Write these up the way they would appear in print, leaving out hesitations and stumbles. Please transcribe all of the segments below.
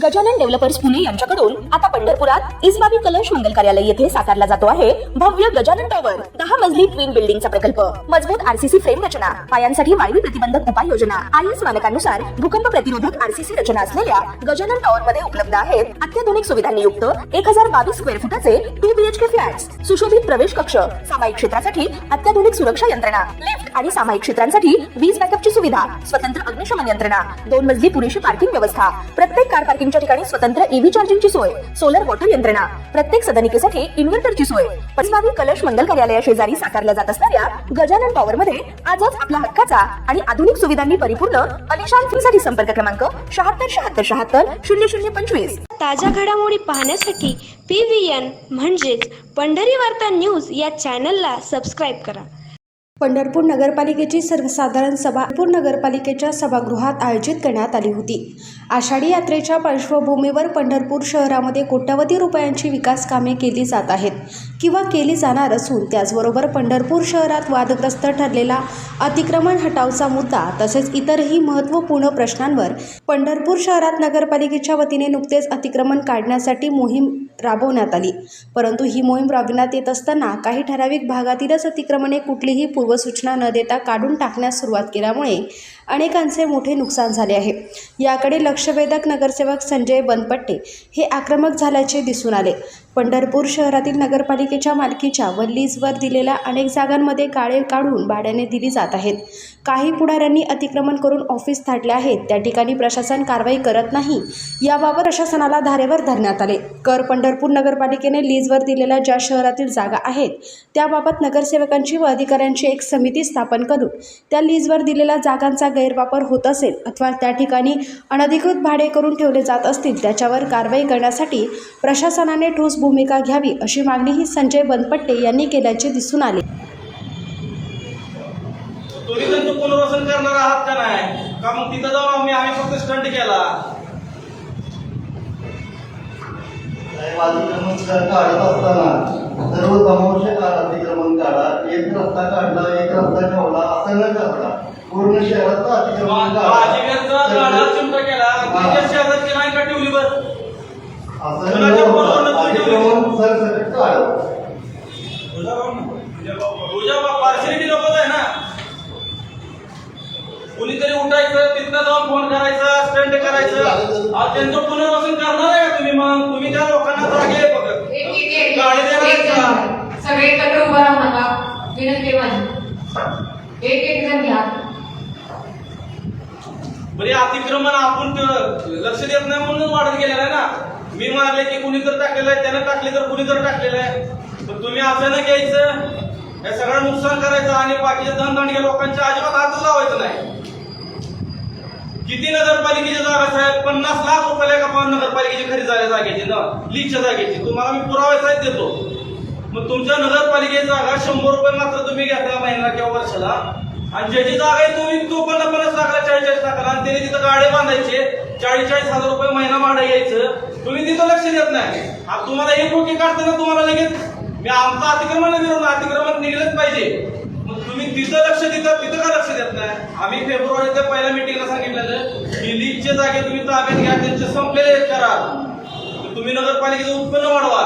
Gajanan developers Pune यांच्याकडून आता पंढरपुरात इसबाबी कलश मंगल कार्यालय येथे साकारला जातो आहे भव्य गजानन टॉवर 10 मजली ट्विन बिल्डिंगचा प्रकल्प। मजबूत आरसीसी फ्रेम रचना, पायांसाठी वायू प्रतिबंधक उपाययोजना, आयएस मानकानुसार भूकंप प्रतिरोधक आरसीसी रचना असलेल्या गजानन टॉवर मध्ये उपलब्ध आहेत अत्याधुनिक सुविधांनी युक्त 1022 स्क्वेअर फुटाचे 2 बीएचके फ्लॅट्स, सुशोभित प्रवेश कक्ष, सामायिक क्षेत्रासाठी अत्याधुनिक सुरक्षा यंत्रणा, लिफ्ट आणि सामायिक क्षेत्रांसाठी वीज बॅकअपची सुविधा, स्वतंत्र अग्निशमन यंत्रणा, 2 मजली पुरेशी पार्किंग व्यवस्था, प्रत्येक कार पार्किंगच्या ठिकाणी स्वतंत्र ईव्ही चार्जिंगची सोय, सोलर वॉटर यंत्रणा, प्रत्येक सदनिकेसाठी इन्व्हर्टरची सोय। इसबाबी कलश मंगल कार्यालया शेजारी साकारल्या जात असणाऱ्या गजानन टॉवर मध्ये आजच आपला हक्काचा आणि आधुनिक सुविधांनी परिपूर्ण अलिशान फ्रीसाठी संपर्क क्रमांक 7677700025। ताज्या घडामोडी पाहण्यासाठी PVN म्हणजेच पंढरी वार्ता न्यूज या चॅनलला सबस्क्राईब करा। पंढरपूर नगरपालिकेची सर्वसाधारण सभा पंढरपूर नगरपालिकेच्या सभागृहात आयोजित करण्यात आली होती। आषाढी यात्रेच्या पार्श्वभूमीवर पंढरपूर शहरामध्ये कोट्यवधी रुपयांची विकास कामे केली जात आहेत किंवा केली जाणार असून त्याचबरोबर पंढरपूर शहरात वादग्रस्त ठरलेला अतिक्रमण हटावचा मुद्दा तसेच इतरही महत्त्वपूर्ण प्रश्नांवर पंढरपूर शहरात नगरपालिकेच्या वतीने नुकतेच अतिक्रमण काढण्यासाठी मोहीम राबवण्यात आली। परंतु ही मोहीम राबविण्यात येत असताना काही ठराविक भागातीलच अतिक्रमणे कुठलीही पूर्वसूचना न देता काढून टाकण्यास सुरुवात केल्यामुळे अनेकांचे मोठे नुकसान झाले आहे। याकडे लक्षवेधक नगरसेवक संजय बनपट्टे हे आक्रमक झाल्याचे दिसून आले। पंढरपूर शहरातील नगरपालिकेच्या मालकीच्या व लीजवर दिलेल्या अनेक जागांमध्ये गाळे काढून भाड्याने दिली जात आहेत। काही पुढाऱ्यांनी अतिक्रमण करून ऑफिस थाटले आहेत, त्या ठिकाणी प्रशासन कारवाई करत नाही। याबाबत प्रशासनाला धारेवर धरण्यात आले। पंढरपूर नगरपालिकेने लीजवर दिलेल्या ज्या शहरातील जागा आहेत त्याबाबत नगरसेवकांची व अधिकाऱ्यांची एक समिती स्थापन करून त्या लीजवर दिलेल्या जागांचा गैरवापर होत असेल अथवा त्या ठिकाणी अनधिकृत भाडे करून ठेवले जात असतील त्याच्यावर कारवाई करण्यासाठी प्रशासनाने ठोस भूमिका घ्यावी अशी मागणीही संजय बनपट्टे यांनी केल्याचे दिसून आले। तुम्ही त्यांचं पुनर्वसन करणार आहात का नाही का मग तिथं जाऊन आम्ही फक्त स्टंट केला? अतिक्रमण काढत असताना सर्व समावेशक अतिक्रमण काढा, एक रस्ता काढला एक रस्ता ठेवला असं न करता पूर्ण शहराचं अतिक्रमण अतिक्रमण सरसकट काढा। तुझ्या पार्शलिटी नकोच आहे ना, कुणीतरी उठायचं तिथनं जाऊन फोन करायचा स्टंट करायचं, त्यांचं पुनर्वसन करणार आहे का तुम्ही? मग तुम्ही त्या लोकांना जागे गाडी देणार का? सगळे एकत्र उभा राहू नका, विनंती माझी, एक जण घ्या। बरे अतिक्रमण आपण लक्ष देत नाही म्हणून वाढत गेलेलं आहे ना। मी मारले की कुणी जर टाकलेलं आहे, त्यानं टाकले तर कुणी जर टाकलेलं आहे, तर तुम्ही असं न घ्यायचं, हे सगळं नुकसान करायचं आणि बाकीच्या धनदांडग्या लोकांच्या अजिबात हात लावायचं नाही। किती नगरपालिकेची जागा साहेब? 50 लाख रुपये का नगरपालिकेची खरेदी झाल्या जागेची ना, लीजच्या जागेची तुम्हाला मी पुरावे साहेब देतो। मग तुमच्या नगरपालिकेची जागा 100 रुपये मात्र तुम्ही घेता महिन्याला किंवा वर्षाला, आणि ज्याची जागा आहे तुम्ही तो 50 लाखाला 40 लाखाला, आणि त्याने तिथं गाडे बांधायचे 40 हजार रुपये महिना भाडं यायचं, तुम्ही तिथं लक्ष देत नाही। आता तुम्हाला हे टोके काढताना तुम्हाला लगेच मी आमचं अतिक्रमण अतिक्रमण निघलंच पाहिजे, मग तुम्ही तिथं लक्ष देता, तिथं का लक्ष देत नाही? आम्ही फेब्रुवारीच्या पहिल्या मिटिंगला सांगितलेलं की लीजचे जागे तुम्ही ताब्यात घ्या, त्यांचे संपलेले करा, तुम्ही नगरपालिकेचं उत्पन्न वाढवा,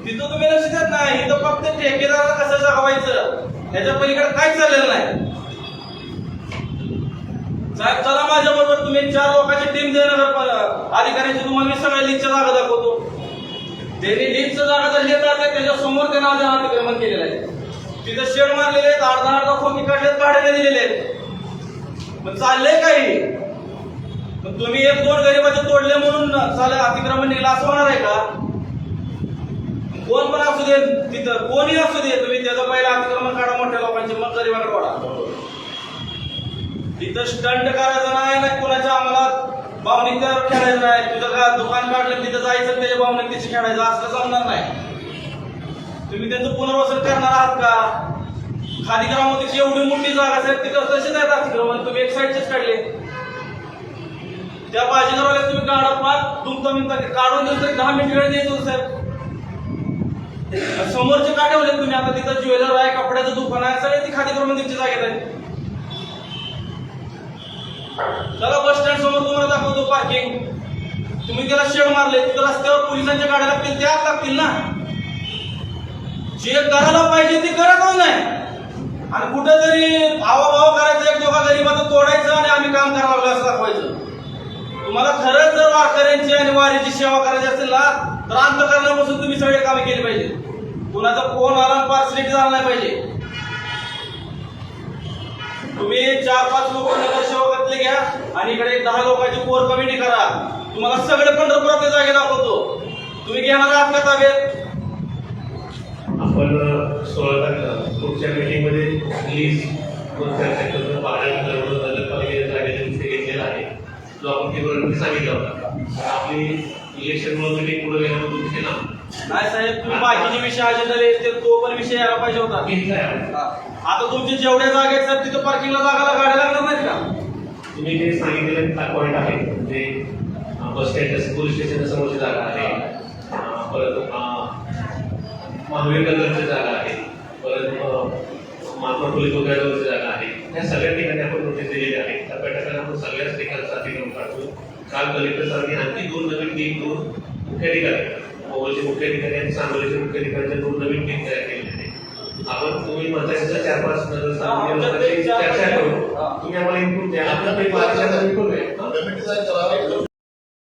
तिथं तुम्ही लक्ष देत नाही। इथं फक्त ठेकेदाराला कसं जगवायचं याच्या पलीकडे काहीच चाललेलं नाही। साहेब चला माझ्या बरोबर, तुम्ही 4 लोकांची टीम दे नगर अधिकाऱ्यांची, तुम्हाला मी सगळ्या लीजच्या जागा दाखवतो। त्यांनी लीजच्या जागा जर घेत आहे त्याच्या समोर त्यांना अतिक्रमण केलेलं आहे, तिथं शेड मारलेले आहेत, अर्धा खोकी काढलेत, भाड्याने दिलेले आहेत, मग चाललंय काही? मग तुम्ही 1-2 गरीबाचे तोडले म्हणून चालेल अतिक्रमण निघलं असं होणार आहे का? कोण पण असू दे, तिथं कोणी असू दे, तुम्ही त्याचं पहिलं अतिक्रमण काढा मोठ्या लोकांचे, मग गरीबाकडे वाढा। तिथं स्टंट करायचं नाही, कोणाच्या आम्हाला भावनिक खेळायचं नाही। तुझं का दुकान काढलं तिथं जायचं, त्याच्या भावनिक तिची खेळायचं असं जमणार नाही। तुम्ही त्यांचं पुनर्वसन करणार आहात का? खाली ग्रामोदीची एवढी मोठी जागा असेल तिथं तसेच आहेत अतिक्रमण, तुम्ही एक साईडचेच काढले। त्या बाजीगावाला तुम्ही काढा, 5 मिनिटं काढून देऊ, 10 मिनिट वेळ द्यायचो साहेब। समोरचे का ठेवले तुम्ही? आता तिथं ज्वेलर आहे, कपड्याचं दुकान आहे, सगळे ती खाली ग्रामोदीची जागेत आहे। चला बस स्टँड समोर तुम्हाला दाखवतो पार्किंग. तुम्ही त्याला शेड मारले तर रस्त्यावर पोलिसांच्या गाड्या लागतील, त्या आत लागतील ना. जे करायला पाहिजे ते करतच नाही आणि कुठेतरी भावाभाव करायचं, एक दोघा गरीबाचं तोडायचं आणि आम्ही काम करावं लागलं असं दाखवायचं. तुम्हाला खरंच जर वारकऱ्यांची आणि वारीची सेवा करायची असेल ना तर अंतःकरणापासून तुम्ही सगळे कामे केली पाहिजे. कुणाचा फोन आला पार्सलिटी झाला नाही पाहिजे. तुम्ही 4-5 लोक नगरसेवकातले घ्या आणि इकडे 10 लोकांची कोर कमिटी करा. तुम्हाला सगळे पंढरपुरातले जागे दाखवतो. तुम्ही घेणार आहात का ताब्यात? आपण 16 तारखेला पुढच्या मीटिंगमध्ये प्लीज चर्चा करून नगरपालिकेच्या जागेचा विषय घेतलेला आहे, जो आपण केवळ सांगितला होता. आपली इलेक्शनमुळे मीटिंग पुढे गेल्यामुळे विषय ना नाही साहेब, तुम्ही बाकीचे विषय अजेंडाले ते तो पण विषय यायला पाहिजे होता. आता तुमचे जेवढ्या जागा आहेत सर तिथं पार्किंगला जागाला गाड्या लागणार नाहीत का? तुम्ही जे सांगितलेले पॉईंट आहे म्हणजे बस स्टँड पोलीस स्टेशनच्या समोरची जागा आहे, परत महावीर नगरची जागा आहे, परत महात्मा फुले पुतळ्याजवळची जागा आहे. या सगळ्या ठिकाणी आपण नोटीस दिलेली आहे. टप्प्याटप्प्याने आपण सगळ्याच ठिकाणचा अतिक्रम काढतो. काल कलेक्टर सरांनी आणखी 2 नवीन टीम मुख्य अधिकारी, मोबाईलचे मुख्य अधिकारी आणि सांगोलीचे मुख्य अधिकाऱ्यांच्या 2 नवीन टीम तयार केलेल्या आहेत. आपण तुम्ही म्हणताय 4-5 नगर चर्चा करू, तुम्ही आम्हाला इनपुट द्या. आपण करूया.